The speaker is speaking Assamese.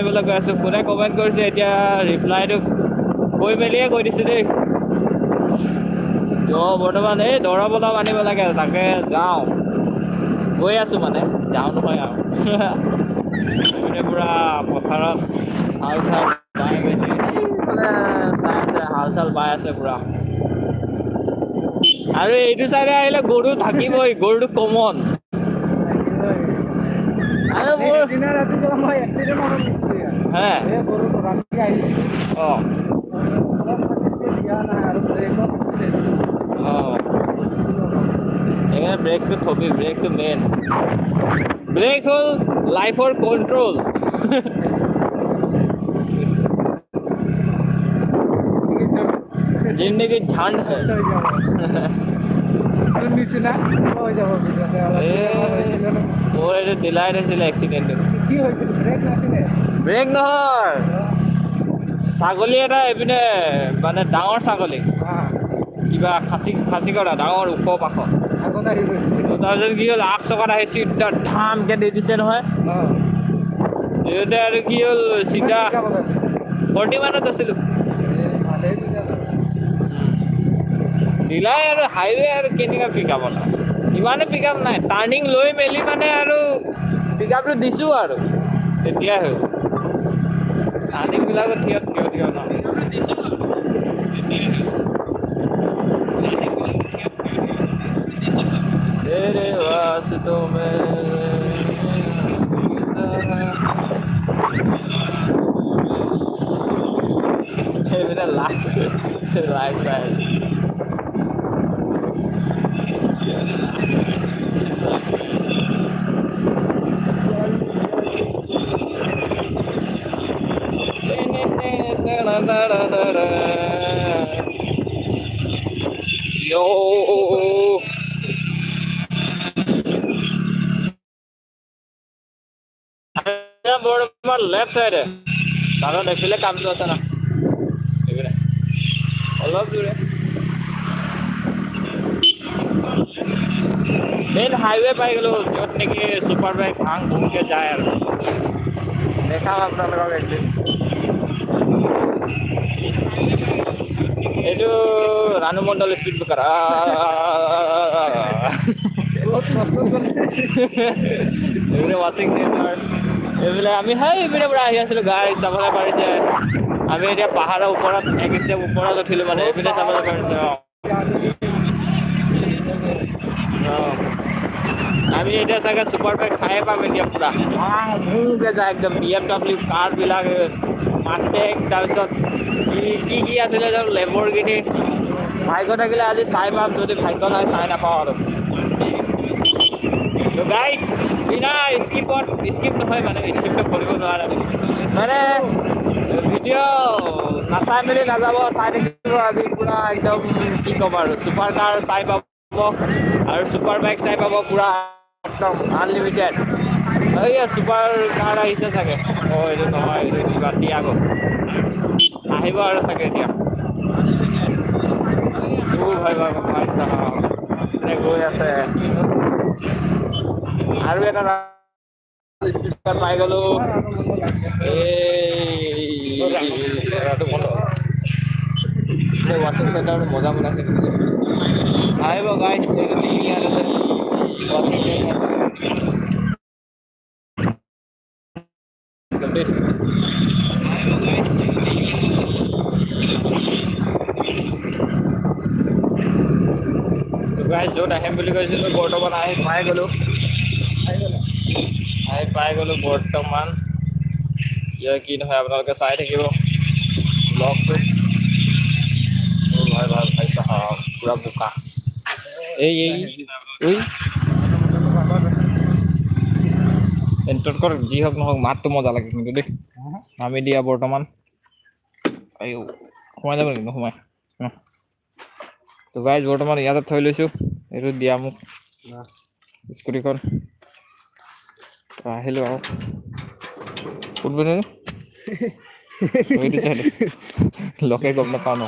কৰিবলৈ গৈ আছোঁ। কোনে কমেণ্ট কৰিছে এতিয়া ৰিপ্লাইটো কৈ মেলিয়ে কৈ দিছোঁ দেই। বৰ্তমান এই দৰা বলা আনিব লাগে, তাকে যাওঁ, গৈ আছোঁ মানে, যাওঁ নহয় আৰু মানে পুৰা পথাৰত হাল চাল বাই মেলি বোলে চাই আছে, হাল চাল বাই আছে পুৰা। আৰু এইটো চাইডে আহিলে গৰু থাকিবই, গৰুটো কমন। আৰু মোৰ হে অঁ সেইকাৰণে ব্ৰেকটো থবি, ব্ৰেকটো মেইন। ব্ৰেক হ'ল লাইফৰ কণ্ট্ৰল। জিন্দগী ঝাণ্ড হয়। মোৰ এইটো দিলাই নাছিলে এক্সিডেণ্টটো। ব্ৰেক নহয়, ছাগলী এটা এইপিনে মানে ডাঙৰ ছাগলী, কিবা খাচী কৰা ডাঙৰ ওখ পাখ। তাৰপিছত কি হ'ল, আগ চকাত আহি চিধা ধামকে দি দিছে নহয়। দিওঁতে আৰু কি হ'ল, চিধা 40 মানত আছিলোঁ। দিলাই আৰু হাইৱে আৰু কেনেকুৱা পিক আপ এটা, ইমানে পিক আপ নাই, টাৰ্ণিং লৈ মেলি মানে আৰু পিক আপটো দিছোঁ আৰু তেতিয়াই হ'ল। টাৰ্ণিংবিলাকত থিয় ন तेरे वास्तों में मेरा लाइफ स्टाइल यो বৰ্তমান লেফ্ট চাইডে কাৰণ এইফালে কামটো আছে না, এইপিনে অলপ দূৰে মেইন হাইৱে পাই গ'লো, য'ত নেকি ছুপাৰ বাইক ভাং ভুংকে যায় আৰু দেখাম আপোনালোকক একদিন। এইটো ৰাণু মণ্ডল স্পীড ব্ৰেকাৰ। এইপিনে ৱাচিং চেণ্টাৰ, এইবিলাক আমি এইপিনে পৰা আহি আছিলোঁ, গাড়ী চাবলৈ পাৰিছে। আমি এতিয়া পাহাৰৰ ওপৰত এক ষ্টেপ ওপৰত উঠিলোঁ, মানে এইপিনে চাবলৈ পাৰিছে। আমি এতিয়া চাগে ছুপাৰ বাইক চায়ে পাম এতিয়া, পুৰা ভুংকে যায় একদম। BMW কাৰবিলাক, মাষ্টেং, তাৰপিছত কি আছিলে জানো, লেম্বৰগিনি। ভাগ্য থাকিলে আজি চাই পাম, যদি ভাগ্য নাই চাই নাপাওঁ আৰু। গাইজ বিনা স্কিপ নহয়, মানে স্কিপটো কৰিব নোৱাৰে মানে, ভিডিঅ' নাচাই মেলি নাযাব, চাই থাকিব আজি পুৰা একদম। কি ক'ম আৰু, ছুপাৰ কাৰ চাই পাব আৰু ছুপাৰ বাইক চাই পাব, পুৰা একদম আনলিমিটেড। এইয়া ছুপাৰ কাৰ আহিছে চাগে, এইটো নহয়, এইটো কিবা টিয়াগো আহিব আৰু চাগে এতিয়া। গৈ আছে আৰু এটা পাই গ'লো। ৱাচিং চেণ্টাৰ মজা বনাইছে, আহিব গাইজ, ৱাচিং গাইজ য'ত আহিম বুলি কৈছিলোঁ, বৰ্তমান আহি পাই গ'লোঁ। বৰ্তমান কি নহয়, আপোনালোকে চাই থাকিব ব্লগটো। পুৰা বোকা, এই এণ্টৰকৰ যি হওক নহওক, মাতটো মজা লাগে কিন্তু দেই। নামি দিয়া বৰ্তমান, সোমাই যাব নেকি, নোসোমাই তো গাইজ বৰ্তমান ইয়াতে থৈ লৈছোঁ, এইটো দিয়া মোক স্কুটিখন। আহিলোঁ আৰু কোনপিনে লকে গম নাপাওঁ ন।